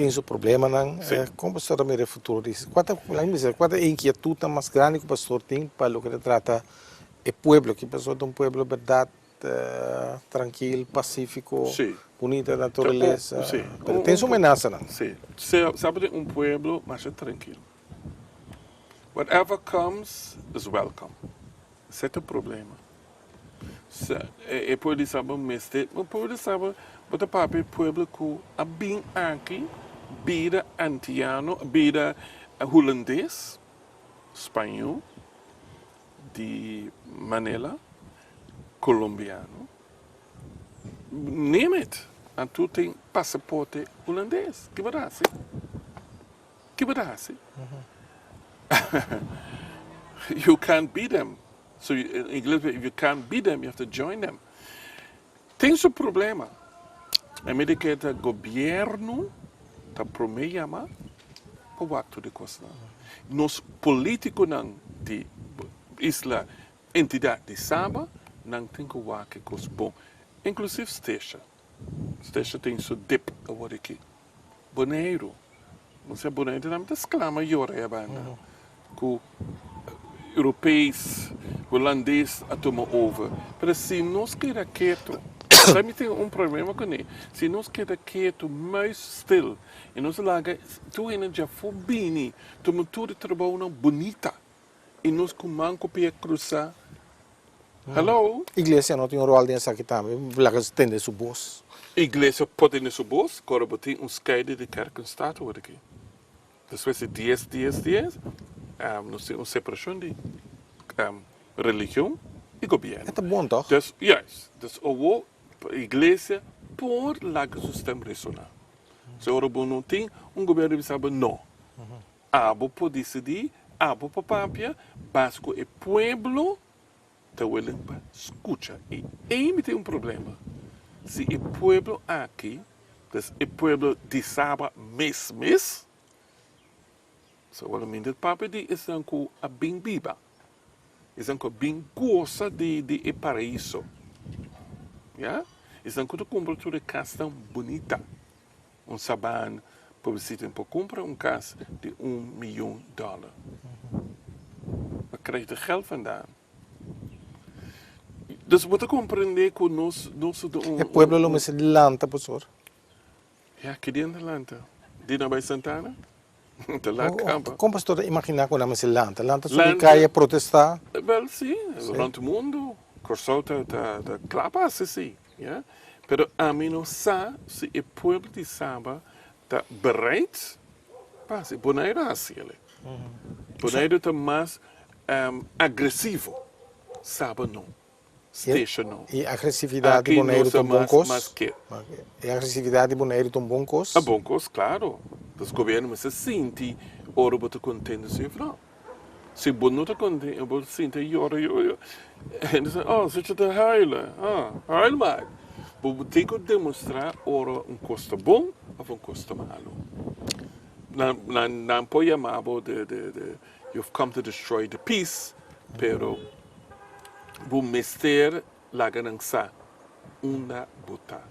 tem o problema, não? Como o pastor também futuro disso? Qual é a inquietude mais grande que o pastor tem para o que trata o pueblo, que o pastor é um pueblo verdade, tranquilo, pacífico, bonita natureza. Sim. Tem sua ameaça, não? Sim. Sabe, pueblo mais tranquilo. Whatever comes is welcome. Esse é o problema. E pode saber mestre, pode saber, bota papo pueblo que a bem aqui, bira antiano, bira holandês, espanhol, de Manila, colombiano. Name it. E tu tem passaporte holandês. Que verdade? Que verdade? You can't beat them. So in English, if you can't beat them, you have to join them. Tem seu problema. A medida que o governo está prometindo o ato de coisa. Nos políticos não de isla entidade de Saba não tem que o que coisa bom. Inclusive Stesha. Stesha tem seu dip agora aqui. Boneiro. Não sei boneiro, não me exclama a banda. Que europeus, holandeses a tomar over. Mas se nós queremos quieto, também tem problema com ele. Se nós queremos quieto, mais still, e nós larga, tu ainda já foi bem, tu tudo trabalho bonita, e nós com manco para cruzar. Hello? Igreja não tem um rol dessa aqui também, lá que tem sua voz. Igreja pode ter sua voz, agora tem scheide de kerk en staat hoor aqui. Dus we zijn 10. Nós temos uma separação de religião e governo. É bom, toch? Dus, dus a igreja por lá que o sistema ressonar. Se o Ouro não tem, governo que sabe não. Abo pode decidir, abo para papia, basco e pueblo, está willing para escutar. E aí tem problema. Se o pueblo aqui, dus o pueblo de Saba mes, so wat ik dit papa die is dan ko a bem biba. Is dan ko bem gosta de paraíso. Ja? Is dan ko de compra tudo casa bonita. Saban publicita para comprar casa de $1 milhão. Waar krijg je geld vandaan? Dus wat ik compreender que nós o pueblo lo me lanta, professor. Ja, que dentro de lanta. Dina bij Santana? Como pastor imaginar quando a lanta? Lanta sobre caia protestar? Wel, sim. Rond o mundo. Corsota da clapa, sim. Ja? Pero a mim não sabe se o povo de Saba está bereid para se boneiro assim. Boneiro está mais agressivo. Saba não. Stesha não. E a agressividade de boneiro tem bom custo? E a agressividade de boneiro tem bom custo? A bom custo, claro. Os governos se sentem, ora, você contente se não. Se você não está contente, você sente, ora. E eles dizem, você está huilen. Huil maar. Você tem que demonstrar, ora, custo bom ou custo malo. Não pode chamar you've come to destroy the peace, pero o mestre la ganança, uma botar.